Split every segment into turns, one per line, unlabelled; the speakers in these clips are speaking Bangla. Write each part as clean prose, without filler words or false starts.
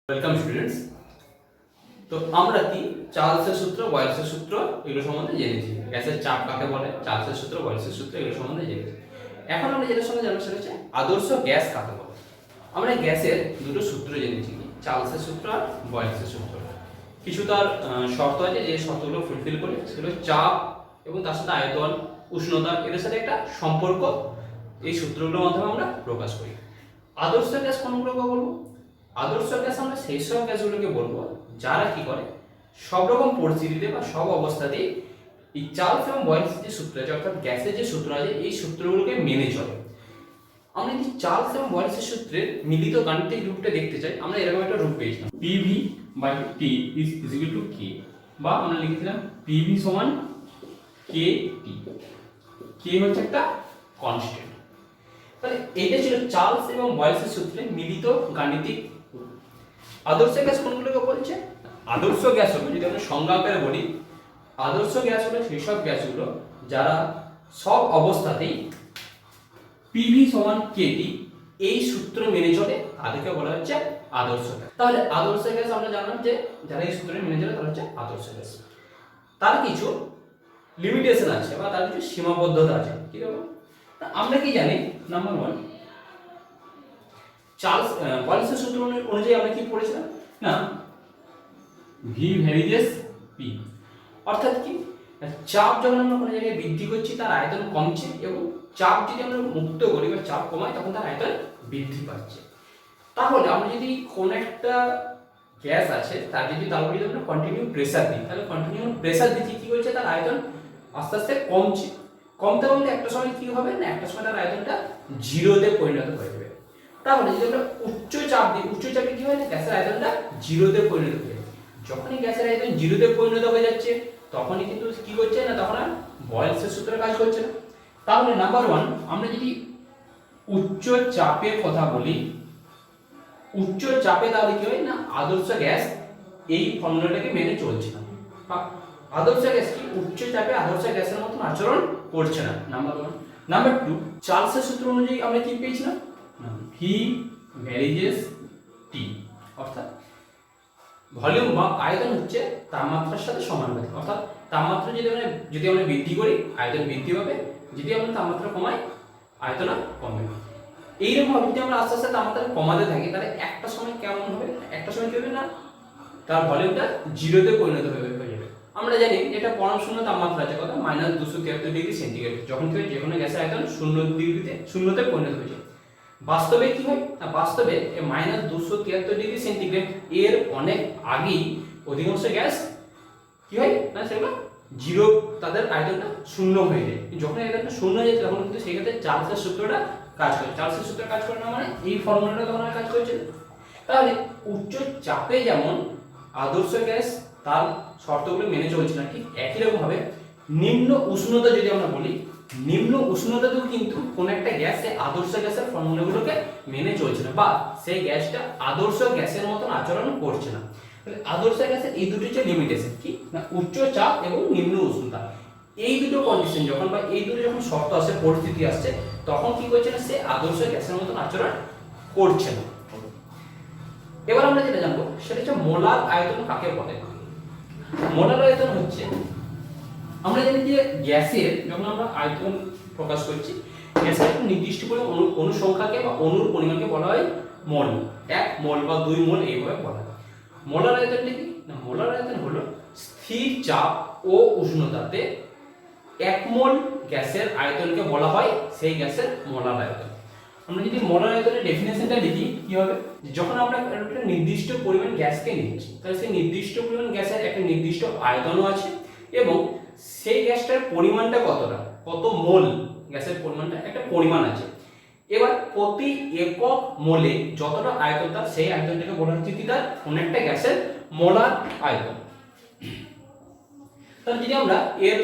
Welcome students. তো আমরা কি চার্লসের সূত্র, বয়েলসের সূত্র এগুলো সম্বন্ধে জেনেছি। গ্যাসের চাপ কাকে বলে, চার্লসের সূত্র, বয়েলসের সূত্র এগুলো সম্বন্ধে জেনেছি। এখন আমরা যেটা সম্বন্ধে জানবো সেটা হচ্ছে আদর্শ গ্যাস কাকে বলে। আমরা গ্যাসের দুটো সূত্র জেনেছি, চার্লসের সূত্র আর বয়েলসের সূত্র। কিছু তার শর্ত আছে, যে শর্তগুলো ফুলফিল করে সেগুলো চাপ এবং তার সাথে আয়তন, উষ্ণতা এদের সাথে একটা সম্পর্ক এই সূত্রগুলোর মাধ্যমে আমরা প্রকাশ করি। আদর্শ গ্যাস কোনগুলোকে বলবো? আদর্শ গ্যাস আমরা সেই সব গ্যাসগুলোকে বলবো যারা কি করে সব রকম পরিস্থিতিতে বা সব অবস্থাতেই এই চার্লস এবং বয়েলস যে সূত্র আছে, অর্থাৎ গ্যাসের যে সূত্র আছে, এই সূত্রগুলোকে মেনে চলে। আমরা যদি চার্লস এবং বয়েলসের সূত্রের মিলিত গাণিতিক রূপটা দেখতে চাই, আমরা এরকম একটা রূপ পেয়েছিলাম, PV by T is equal to K, বা আমরা লিখেছিলাম পিভি সমান কে টি। কে হচ্ছে একটা কনস্ট্যান্ট। তাহলে এটা ছিল চার্লস এবং বয়েলসের সূত্রের মিলিত গাণিতিক রূপ। আদর্শ গ্যাস কোনগুলোকে বলছে? আদর্শ গ্যাস হলো, যদি আমরা সংজ্ঞা আকারে বলি, আদর্শ গ্যাস হলো সেই সব গ্যাসগুলো যারা সব অবস্থাতেই পিভি সমান কেটি এই সূত্র মেনে চলে, তাদেরকে বলা হচ্ছে আদর্শ গ্যাস। তাহলে আদর্শ গ্যাস আমরা জানলাম যে যারা এই সূত্র মেনে চলে তারা হচ্ছে আদর্শ গ্যাস। তার কিছু লিমিটেশন আছে বা তার কিছু সীমাবদ্ধতা আছে। কি রকম? আমরা কি জানি, নাম্বার ওয়ান, চার্লস বয়েলসের সূত্র অনুযায়ী আমরা কি পড়েছিলাম না, ভি ভ্যারিজেস পি। অর্থাৎ কি, চাপ যখন আমরা কোনো জায়গায় বৃদ্ধি করছি তার আয়তন কমছে, এবং চাপ যদি আমরা মুক্ত করি বা চাপ কমাই তখন তার আয়তন বৃদ্ধি পাচ্ছে। তাহলে আমরা যদি কোন একটা গ্যাস আছে তার যদি তার উপরে আমরা কন্টিনিউ প্রেসার দিই, তাহলে কন্টিনিউ প্রেসার দিচ্ছি কি হচ্ছে, তার আয়তন আস্তে আস্তে কমছে। কমতে কমতে একটা সময় কি হবে না, একটা সময় তার আয়তনটা জিরোতে পরিণত হয়ে যাবে। তাহলে যদি আমরা উচ্চ চাপ দিই, উচ্চ চাপে কি হয় না, গ্যাসের আয়তনটা জিরোতে পরিণত হয়ে যাবে। যখনই গ্যাসের আয়তন জিরোতে পরিণত হয়ে যাচ্ছে তখনই কিন্তু কি করছে না, তখন আর বয়েলসের সূত্র কাজ করছে না। তাহলে নাম্বার ওয়ান, আমরা যদি উচ্চ চাপের কথা বলি, উচ্চ চাপে তাহলে কি হয় না, আদর্শ গ্যাস এই ফর্মুলাটাকে মেনে চলছে না। আদর্শ গ্যাস কি উচ্চ চাপে আদর্শ গ্যাসের মতন আচরণ করছে না, নাম্বার ওয়ান। নাম্বার টু, চার্লসের সূত্র অনুযায়ী আমরা কি পেয়েছিলাম, ভি ভ্যারিজেস টি, অর্থাৎ ভলিউম বা আয়তন হচ্ছে তাপমাত্রার সাথে সমানুপাতিক। অর্থাৎ তাপমাত্রা যদি আমরা বৃদ্ধি করি আয়তন বৃদ্ধি পাবে, যদি আমরা তাপমাত্রা কমাই আয়তন কমবে। এইরকম ভাবে যদি আমরা আস্তে আস্তে তাপমাত্রা কমাতে থাকি, তাহলে একটা সময় কেমন হবে, একটা সময় কি হবে না, তার ভলিউমটা জিরোতে পরিণত হয়ে যাবে। আমরা জানি এটা পরম শূন্য তাপমাত্রা আছে কত, -273°C। যখন কি হয়, যে কোনো গ্যাসের আয়তন শূন্যতে পরিণত হয়ে যায়। বাস্তবে কি হয় না, বাস্তবে -273°C এর অনেক আগেই অধিকাংশ গ্যাস কি হয় না, সেগুলো জিরো, তাদের আয়তনটা শূন্য হয়ে যায়। যখন আয়তনটা শূন্য হয়ে যায় তখন কিন্তু সেই ক্ষেত্রে চার্লসের সূত্রটা কাজ করে। চার্লসের সূত্র কাজ করে না মানে এই ফর্মুলাটা তখন কাজ করছে। তাহলে উচ্চ চাপে যেমন আদর্শ গ্যাস তার শর্তগুলো মেনে চলছে না, ঠিক একই রকম ভাবে নিম্ন উষ্ণতা যদি আমরা বলি, নিম্ন উষ্ণতাতেও কিন্তু কোন একটা গ্যাস সে আদর্শ গ্যাসের ফর্মুলাগুলোকে মেনে চলছে না, বা সেই গ্যাসটা আদর্শ গ্যাসের মতন আচরণ করছে না। তাহলে আদর্শ গ্যাসের এই দুটো যে লিমিটেশন কি না, উচ্চ চাপ এবং নিম্ন উষ্ণতা, এই দুটো কন্ডিশন যখন বা এই দুটো যখন শর্ত আসে, পরিস্থিতি আসছে, তখন কি করছে না, সে আদর্শ গ্যাসের মতন আচরণ করছে না। এবার আমরা যেটা জানবো সেটা হচ্ছে মোলার আয়তন কাকে বলে। মোলার আয়তন হচ্ছে, আমরা জানি যে গ্যাসের যখন আমরা আয়তন প্রকাশ করছি, গ্যাসের একটা নির্দিষ্ট করে অনুসংখ্যাকে বা অণুর পরিমাণকে বলা হয় মোল। 1 মোল বা 2 মোল এইভাবে বলা হয়। মোলার আয়তনটা কি না, মোলার আয়তন হলো স্থির চাপ ও উষ্ণতাতে 1 মোল গ্যাসের আয়তনকে বলা হয় সেই গ্যাসের মোলার আয়তন। আমরা যদি মোলার আয়তনের ডেফিনেশনটা লিখি কি হবে, যখন আমরা একটা নির্দিষ্ট পরিমাণ গ্যাসকে নিচ্ছি, তাহলে সেই নির্দিষ্ট পরিমাণ গ্যাসের একটা নির্দিষ্ট আয়তনও আছে, এবং সেই গ্যাসটার পরিমাণটা কতটা, কত মোল গ্যাসের পরিমাণটা একটা পরিমাণ আছে। এবার প্রতি একক মোলে যতটা আয়তন তার, সেই আয়তনটাকে বলা হচ্ছে কি, তার কোন একটা গ্যাসের মোলার আয়তন। তাহলে যদি আমরা এর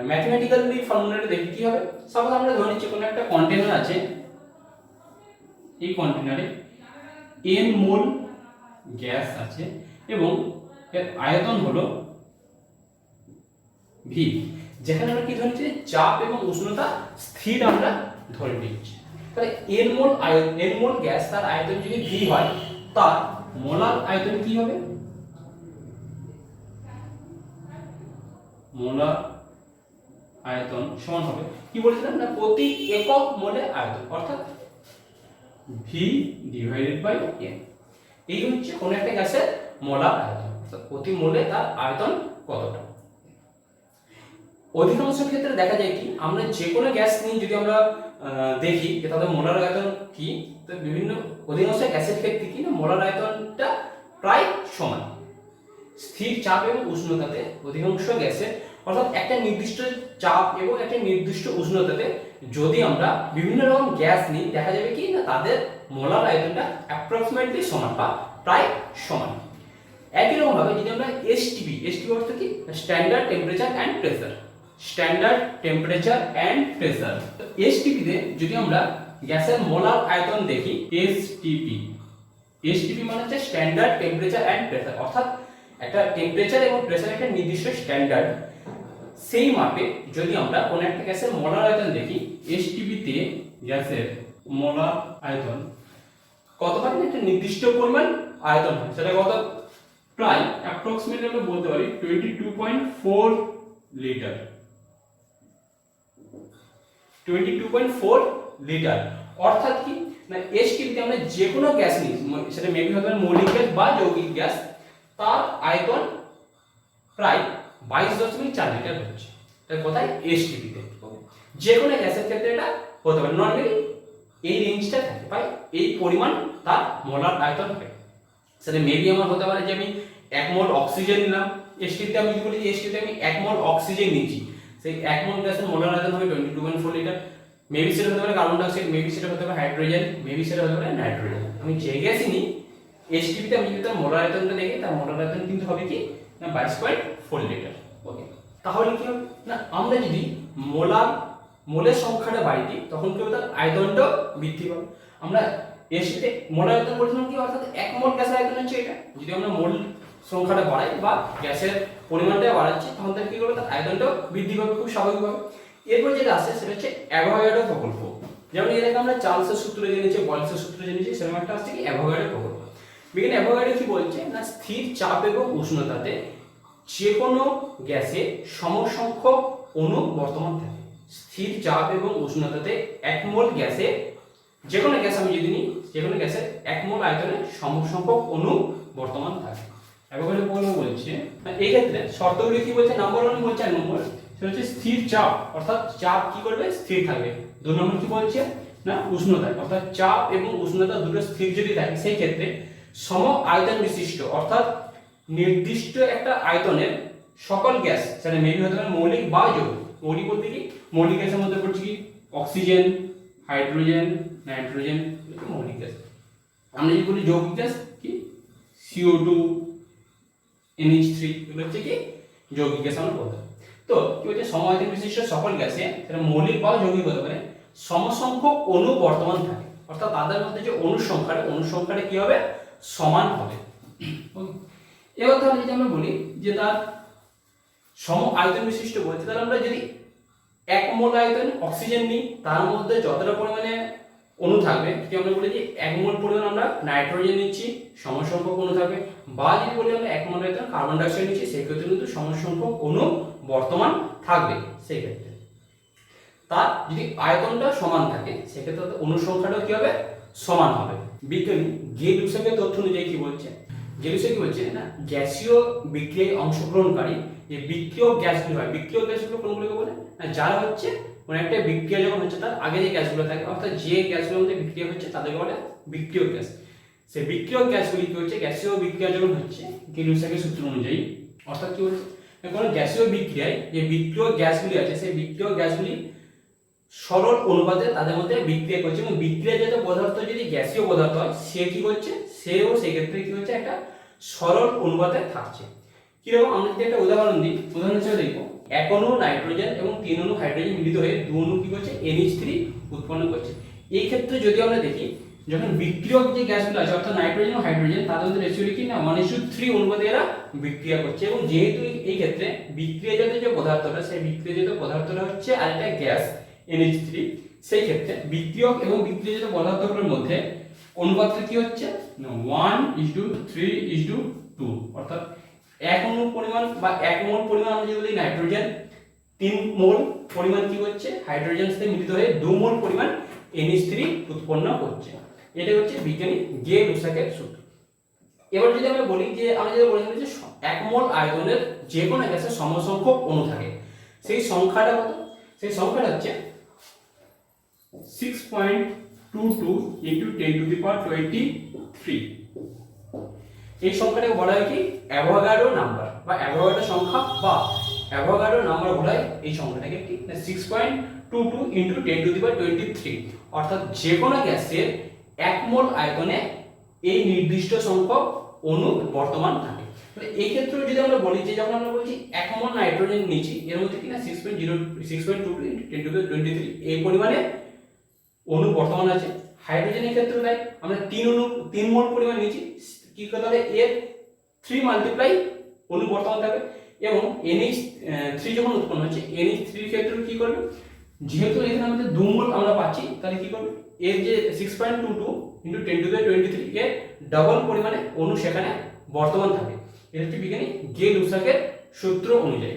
ম্যাথমেটিক্যালি ফর্মুলাটা দেখি কি হবে, সাপোজ আমরা ধরে নিচ্ছি কোন একটা কন্টেনার আছে, এই কন্টেনারে n মোল গ্যাস আছে এবং এর আয়তন হলো v, যেখানে আমরা কি ধরেছি, চাপ এবং উষ্ণতা স্থির আমরা ধরে নিচ্ছি। তাহলে n মোল গ্যাস তার আয়তন যদি v হয়, তার মোলার আয়তন কি হবে, মোলার আয়তন সমান হবে কি বলেছিলাম না প্রতি একক মোলে আয়তন, অর্থাৎ ভি ডিভাইডেড বাই এন। এই হচ্ছে কোন একটা গ্যাসের মোলার আয়তন, অর্থাৎ প্রতি মোলে তার আয়তন কতটা। অধিকাংশ ক্ষেত্রে দেখা যায় কি আমরা যে কোনো গ্যাস নিয়ে যদি আমরা দেখি যে তাদের মোলার আয়তন কি, তো বিভিন্ন অধিকাংশ গ্যাসের ক্ষেত্রে কি না মোলার আয়তনটা প্রায় সমান। স্থির চাপ এবং উষ্ণতাতে অধিকাংশ গ্যাসের, অর্থাৎ একটা নির্দিষ্ট চাপ এবং একটা নির্দিষ্ট উষ্ণতাতে যদি আমরা বিভিন্ন রকম গ্যাস নিই দেখা যাবে কি না তাদের মোলার আয়তনটা অ্যাপ্রক্সিমেটলি সমান বা প্রায় সমান। একই রকম ভাবে যদি আমরা এসটিপি, এসটিপি অর্থ কি standard temperature and pressure, standard temperature and pressure. STP তে যদি আমরা গ্যাসের মোলার আয়তন দেখি, এসটিপি, এসটিপি মানে হচ্ছে স্ট্যান্ডার্ড টেম্পারেচার অ্যান্ড প্রেসার, অর্থাৎ একটা টেম্পারেচার এবং প্রেসার একটা নির্দিষ্ট স্ট্যান্ডার্ড, সেই মাপে যদি আমরা কোন একটা গ্যাসের মোলার আয়তন দেখি, এসটিপি তে গ্যাসের মোলার আয়তন কত হয় একটা নির্দিষ্ট পরিমাণ আয়তন হয়, সেটা কত প্রায় অ্যাপ্রক্সিমেটলি আমরা বলতে পারি 22.4 লিটার, 22.4 লিটার। অর্থাৎ কি না এসটিপিতে আমরা যে কোনো গ্যাস নিই, সেটা মেবি হতে পারে মৌলিক গ্যাস বা যৌগিক গ্যাস, তার আয়তন প্রায় 22.4 লিটার হচ্ছে। এটা কোথায় এসটিপিতে, যে কোনো গ্যাসের ক্ষেত্রে এটা হতে পারে নরমালি এই রেঞ্জটা থাকে, পাই এই পরিমাণ তার মোলার আয়তন হবে। সেটা মেবি আমার হতে পারে যে আমি 1 মোল অক্সিজেন নিলাম, এসটিপিতে আমি বলি যে এসটিপিতে আমি 1 মোল অক্সিজেন নিচ্ছি, সেই 1 মোল গ্যাসের মোলার আয়তন হবে 22.4 লিটার। মেবি সেটা হতে পারে কার্বন ডাইঅক্সাইড, মেবি সেটা হতে পারে হাইড্রোজেন, মেবি সেটা হতে পারে নাইট্রোজেন। আমি যে গ্যাসই নিই এসটিপিতে আমি যদি তার মোলার আয়তনটা দেখি, তার মোলার আয়তন কিন্তু হবে কি না 22.4 লিটার। ওকে, তাহলে কি হবে না আমরা যদি মোলের সংখ্যাটা বাড়িয়ে দিই তখন কি হবে তার আয়তনটাও বৃদ্ধি পাবে। আমরা এসটিতে মোলার আয়তন বলছিলাম কি, অর্থাৎ 1 মোল গ্যাসের আয়তন হচ্ছে এটা, যদি আমরা মোল সংখ্যাটা বাড়াই বা গ্যাসের পরিমাণটা বাড়াচ্ছি তখন তার কি করবে তার আয়তনটাও বৃদ্ধি পাবে খুব স্বাভাবিকভাবে। এরপর যেটা আসে সেটা হচ্ছে অ্যাভোগাড্রো প্রকল্প। যেমন এর আগে আমরা চার্লসের সূত্র জেনেছি, বয়েলসের সূত্র জেনেছি, সেরকম একটা আসছে কি অ্যাভোগাড্রো প্রকল্প। বিজ্ঞানী অ্যাভোগাড্রো কি বলছে না স্থির চাপ এবং উষ্ণতাতে যে কোনো গ্যাসে সমসংখ্যক অণু বর্তমান থাকে। স্থির চাপ এবং উষ্ণতাতে 1 মোল গ্যাসে, যে কোনো গ্যাস আমি যদি নিই, যে কোনো গ্যাসের 1 মোল আয়তনে সমসংখ্যক অণু বর্তমান থাকে। অ্যাভোগাড্রো প্রকল্প বলছে এই ক্ষেত্রে শর্তগুলো কি বলছে, নাম্বার 1 বলছে 1 নম্বর সেটা হচ্ছে স্থির চাপ, অর্থাৎ চাপ কি করবে স্থির থাকবে। 2 নম্বর কি বলছে না উষ্ণতা, অর্থাৎ চাপ এবং উষ্ণতা দুটো স্থির যদি থাকে সেই ক্ষেত্রে সম আয়তন বিশিষ্ট, অর্থাৎ নির্দিষ্ট একটা আয়তনের সকল গ্যাস, সেটা মেবি হতে পারে মৌলিক বা যৌগিক। মৌলিক বলতে কি মৌলিক গ্যাসের মধ্যে পড়ছে কি অক্সিজেন, হাইড্রোজেন, নাইট্রোজেন, মৌলিক গ্যাস। আমরা যদি বলি যৌগিক গ্যাস কি CO2, NH3, এগুলো হচ্ছে কি যৌগিক গ্যাস আমরা বলতে। তো কি হচ্ছে সম আয়তন বিশিষ্ট সকল গ্যাসে, সেটা মৌলিক বা যৌগিক হতে পারে, সমসংখ্যক অণু বর্তমান থাকে, অর্থাৎ তাদের মধ্যে যে অণু সংখ্যাটা কি হবে সমান হবে। এবার তাহলে যদি আমরা বলি যে তার সম আয়তন বিশিষ্ট বলতে, তাহলে আমরা যদি 1 মোল আয়তন অক্সিজেন নিই তার মধ্যে যতটা পরিমাণে অণু থাকবে, যদি আমরা বলি যে 1 মোল পরিমাণ আমরা নাইট্রোজেন নিচ্ছি সমসংখ্যক অণু থাকবে, বা যদি বলি আমরা 1 মোল আয়তন কার্বন ডাইঅক্সাইড নিচ্ছি সেই ক্ষেত্রে কিন্তু সমসংখ্যক অণু বর্তমান থাকবে। সেই ক্ষেত্রে তার যদি আয়তনটা সমান থাকে সেক্ষেত্রে অণু সংখ্যাটাও কি হবে সমান হবে। বিজ্ঞানী গেলুসের তথ্য অনুযায়ী কি বলছে, গেলুসে কি বলছে না গ্যাসীয় বিক্রিয়ায় অংশগ্রহণকারী যে বিক্রিয়ক গ্যাসগুলো হয়, বিক্রিয়ক গ্যাসগুলো কোনগুলোকে বলে না যারা হচ্ছে মানে একটা বিক্রিয়া যখন হচ্ছে তার আগে যে গ্যাসগুলো থাকে, অর্থাৎ যে গ্যাসগুলোর মধ্যে বিক্রিয়া হচ্ছে তাদেরকে বলে বিক্রিয়ক গ্যাস। সেই বিক্রিয়ক গ্যাসগুলি কি হচ্ছে গ্যাসীয় বিক্রিয়া যখন হচ্ছে গেলুসের সূত্র অনুযায়ী, অর্থাৎ কি হচ্ছে কোনো গ্যাসীয় বিক্রিয়ায় যে বিক্রিয়ক গ্যাসগুলি আছে সেই বিক্রিয়ক গ্যাসগুলি সরল অনুপাতে তাদের মধ্যে বিক্রিয়া করছে, এবং বিক্রিয়াজাত পদার্থ যদি গ্যাসীয় পদার্থ হয় সে কি করছে সেও সেই ক্ষেত্রে কি হচ্ছে একটা সরল অনুপাতে থাকছে। কিরকম আমরা যদি একটা উদাহরণ দিই, উদাহরণ হিসেবে দেখবো 1 অণু নাইট্রোজেন এবং 3 অণু হাইড্রোজেন মিলিত হয়ে 2 অণু কি করছে NH3 উৎপন্ন করছে। এই ক্ষেত্রে যদি আমরা দেখি যখন বিক্রিয়ক যে গ্যাসগুলো আছে অর্থাৎ নাইট্রোজেন ও হাইড্রোজেন তাদের মধ্যে রেশিও কি না 1:3 অনুপাতে এরা বিক্রিয়া করছে, এবং যেহেতু এই ক্ষেত্রে বিক্রিয়াজাত যে পদার্থটা সেই বিক্রিয়াজাত পদার্থটা হচ্ছে আরেকটা গ্যাস NH3, সেই ক্ষেত্রে বিক্রিয়ক এবং বিক্রিয়াজাত পদার্থগুলোর মধ্যে অনুপাতটা কি হচ্ছে না 1:3:2, অর্থাৎ 1 অণু পরিমাণ বা 1 মোল পরিমাণ আমরা যদি বলি নাইট্রোজেন, 3 মোল পরিমাণ কি হচ্ছে হাইড্রোজেন সাথে মিলিত হয়ে 2 মোল পরিমাণ NH3 উৎপন্ন করছে। এটা হচ্ছে বিজ্ঞানী গে-লুসাকের সূত্র। এবার যদি আমরা বলি যে আমরা যেটা বলেছিলাম যে 1 মোল আয়তনের যে কোনো গ্যাসের সমসংখ্যক অণু থাকে, সেই সংখ্যাটা কত? সেই সংখ্যাটা হচ্ছে 6.22 × 10⁻23। এই সংখ্যাটাকে বলা হয় কি অ্যাভোগাড্রো নাম্বার বা অ্যাভোগাড্রো সংখ্যা বা অ্যাভোগাড্রো নাম্বার বলা হয় এই সংখ্যাটাকে, ঠিক 6.22 × 10⁻23, অর্থাৎ যে কোনো গ্যাসের 1 মোল আয়তনে এই নির্দিষ্ট সংখ্যক অণু বর্তমান থাকে। তাহলে এই ক্ষেত্রে যদি আমরা বলি যে যখন আমরা বলছি 1 মোল নাইট্রোজেন নিচ্ছি, এর মধ্যে কিনা 6.22 × 10⁻23 এই পরিমাণে অণু বর্তমান আছে। হাইড্রোজেনের ক্ষেত্রে তাই আমরা 3 মোল পরিমাণ নিচ্ছি, কি করতে হবে এর 3 মাল্টিপ্লাই অণু বর্তমান থাকবে। এবং NH3 যখন উৎপন্ন হচ্ছে, NH3 এর ক্ষেত্রে কি করবে, যেহেতু এখানে আমাদের 2 মোল আমরা পাচ্ছি, তাহলে কি করবে এর যে 6.22 × 10⁻23 এর ডাবল পরিমাণে অণু সেখানে বর্তমান থাকে। এটা হচ্ছে বিজ্ঞানী গে-লুসাকের সূত্র অনুযায়ী।